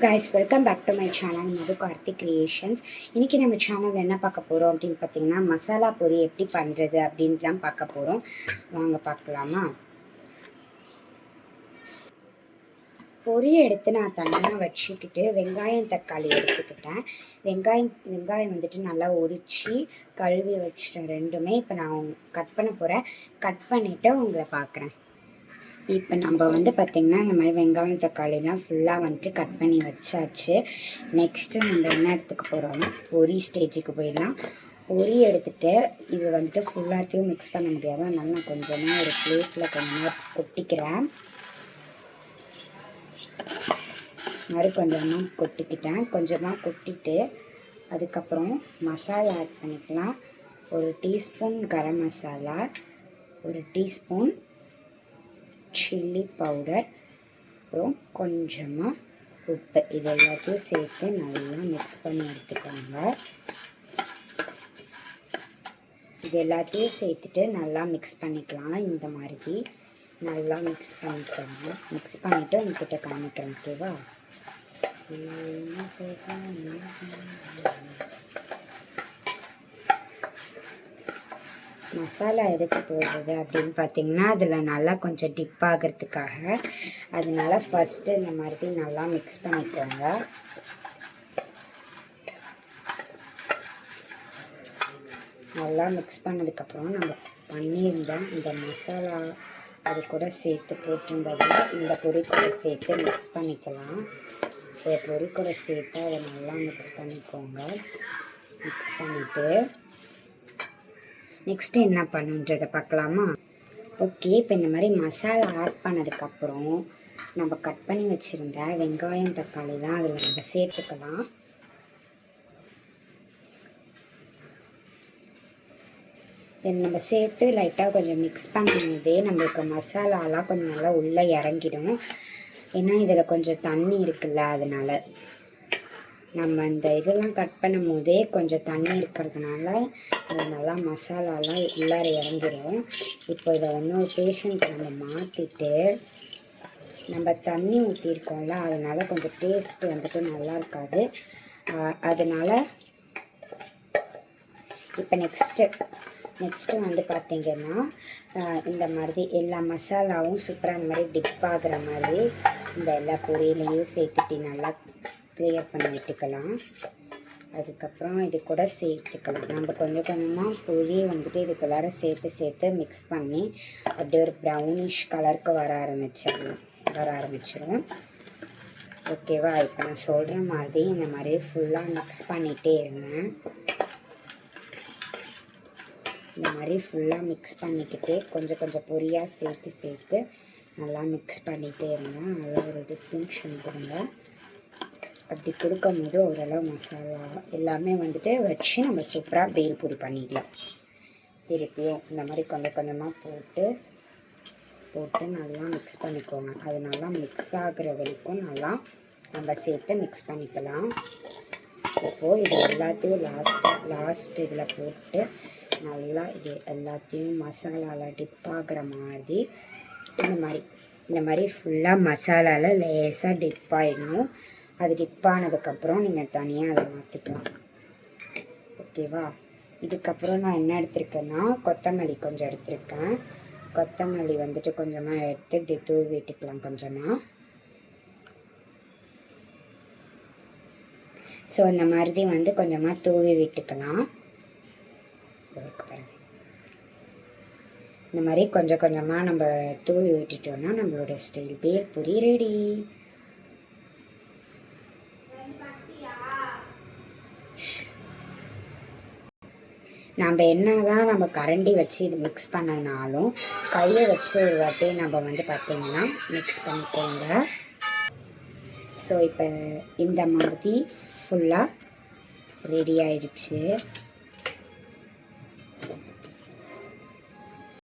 guys, welcome back to my channel Madhu Karthi Creations. இன்னைக்கு நம்ம channel என்ன பார்க்க போறோம் அப்படினு பாத்தீங்கன்னா மசாலா பொரி எப்படி பண்றது அப்படினு தான் பார்க்க போறோம். வாங்க பார்க்கலாமா. பொரி எடுத்து நான் தனியா வச்சிக்கிட்டு வெங்காயம் தக்காளி எடுத்துக்கிட்டேன். வெங்காயம் வந்துட்டு நல்லா உரிச்சி கழுவி வச்சிட்டேன் ரெண்டுமே. இப்போ நான் கட் பண்ண போறேன். கட் பண்ணிட்டு உங்களை பார்க்குறேன். இப்போ நம்ம வந்து பார்த்திங்கன்னா இந்த மாதிரி வெங்காயம் தக்காளிலாம் ஃபுல்லாக வந்துட்டு கட் பண்ணி வச்சாச்சு. நெக்ஸ்ட்டு நம்ம என்ன எடுத்துக்க போகிறோம்னா பொரி ஸ்டேஜுக்கு போயிடலாம். பொரி எடுத்துகிட்டு இது வந்துட்டு ஃபுல்லாத்தையும் மிக்ஸ் பண்ண முடியாது, அதனால நான் கொஞ்சமாக ஒரு பிளேட்டில் கொஞ்சமாக கொட்டிக்கிறேன். மாதிரி கொஞ்சமாக கொட்டிக்கிட்டேன். கொஞ்சமாக கொட்டிட்டு அதுக்கப்புறம் மசாலா ஆட் பண்ணிக்கலாம். ஒரு டீஸ்பூன் கரம் மசாலா, ஒரு டீஸ்பூன் சில்லி பவுடர், அப்புறம் கொஞ்சமாக உப்பு. இது எல்லாத்தையும் சேர்த்து நல்லா மிக்ஸ் பண்ணி எடுத்துக்கோங்க. இது எல்லாத்தையும் சேர்த்துட்டு நல்லா மிக்ஸ் பண்ணிக்கலாம். இந்த மாதிரி நல்லா மிக்ஸ் பண்ணிக்கோங்க. மிக்ஸ் பண்ணிவிட்டு உங்ககிட்ட காமிக்கிறேன். ஓகேவா? மசாலா எதுக்கு போடுறது அப்படின்னு பார்த்தீங்கன்னா அதில் நல்லா கொஞ்சம் டிப் ஆகிறதுக்காக. அதனால ஃபஸ்ட்டு இந்த மாதிரி நல்லா மிக்ஸ் பண்ணிக்கோங்க. நல்லா மிக்ஸ் பண்ணதுக்கப்புறம் நம்ம பண்ணியிருந்த இந்த மசாலா அது கூட சேர்த்து போட்டிருந்ததில் இந்த பொரி கூட சேர்த்து மிக்ஸ் பண்ணிக்கலாம். இந்த பொரி கூட சேர்த்து அதை நல்லா மிக்ஸ் பண்ணிக்கோங்க. மிக்ஸ் பண்ணிவிட்டு நெக்ஸ்ட்டு என்ன பண்ணுன்றதை பார்க்கலாமா? ஓகே, இப்போ இந்த மாதிரி மசாலா ஆட் பண்ணதுக்கப்புறம் நம்ம கட் பண்ணி வச்சுருந்த வெங்காயம் தக்காளி தான் அதில் நம்ம சேர்த்துக்கலாம். இதை நம்ம சேர்த்து லைட்டாக கொஞ்சம் மிக்ஸ் பண்ணும்போதே நம்மளுக்கு மசாலாலாம் கொஞ்சம் நல்லா உள்ளே இறங்கிடும். ஏன்னா இதில் கொஞ்சம் தண்ணி இருக்குல்ல, அதனால் நம்ம இந்த இதெல்லாம் கட் பண்ணும் போதே கொஞ்சம் தண்ணி இருக்கிறதுனால அது நல்லா மசாலாலாம் உள்ளார இறங்கிடும். இப்போ இதை ஒரு பேஷண்ட் நம்ம மாற்றிட்டு நம்ம தண்ணி ஊற்றிருக்கோம்ல, அதனால் கொஞ்சம் டேஸ்ட் வந்துட்டு நல்லா இருக்காது. அதனால் இப்போ நெக்ஸ்ட்டு வந்து பார்த்திங்கன்னா இந்த மாதிரி எல்லா மசாலாவும் சூப்பராக இந்த மாதிரி டிப் ஆகிற மாதிரி இந்த எல்லா பொரியலையும் சேர்த்துட்டு நல்லா க்ளியர் பண்ணி விட்டுக்கலாம். அதுக்கப்புறம் இது கூட சேர்த்துக்கலாம். நம்ம கொஞ்சம் கொஞ்சமாக பொரி வந்துட்டு இதுக்குள்ளார சேர்த்து மிக்ஸ் பண்ணி அப்படியே ஒரு ப்ரௌனிஷ் கலருக்கு வர ஆரம்பிச்சிடும். ஓகேவா? இப்போ நான் சொல்கிற மாதிரி இந்த மாதிரி ஃபுல்லாக மிக்ஸ் பண்ணிகிட்டே இருங்க. இந்த மாதிரி ஃபுல்லாக மிக்ஸ் பண்ணிக்கிட்டே கொஞ்சம் பொரியாக சேர்த்து நல்லா மிக்ஸ் பண்ணிகிட்டே இருங்க. நல்லா ஒரு டிஸ்டிங்ஷன் கொடுங்க. அப்படி கொடுக்கும்போது ஓரளவு மசாலா எல்லாமே வந்துட்டு வச்சு நம்ம சூப்பராக பேல் பூரி பண்ணிடலாம். திருப்பியும் இந்த மாதிரி கொஞ்சமாக போட்டு நல்லா மிக்ஸ் பண்ணிக்கோங்க. அது நல்லா மிக்ஸ் ஆகிற வரைக்கும் நல்லா நம்ம சேர்த்து மிக்ஸ் பண்ணிக்கலாம். இப்போது இது எல்லாத்தையும் லாஸ்ட் இதில் போட்டு நல்லா இது எல்லாத்தையும் மசாலாவில் டிப் ஆகிற மாதிரி இந்த மாதிரி ஃபுல்லாக மசாலாவில் லேசாக டிப் ஆகிடணும். அது டிப் ஆனதுக்கப்புறம் நீங்கள் தனியாக அதை மாற்றிக்கலாம். ஓகேவா? இதுக்கப்புறம் நான் என்ன எடுத்திருக்கேன்னா கொத்தமல்லி கொஞ்சம் எடுத்திருக்கேன். கொத்தமல்லி வந்துட்டு கொஞ்சமாக எடுத்து இப்படி தூவி விட்டுக்கலாம் கொஞ்சமாக. ஸோ இந்த மாதிரி வந்து கொஞ்சமாக தூவி விட்டுக்கலாம். இந்த மாதிரி கொஞ்சமாக நம்ம தூவி விட்டுட்டோம்னா நம்மளோட ஸ்டைல் பேல் பூரி ரெடி. நம்ம கரண்டி வச்சு இது மிக்ஸ் பண்ணனாலும் கையை வச்சு ஒரு வாட்டி நம்ம வந்து பார்த்திங்கன்னா மிக்ஸ் பண்ணிக்கோங்க. ஸோ இப்போ இந்த மாதிரி ஃபுல்லாக ரெடி ஆயிடுச்சு.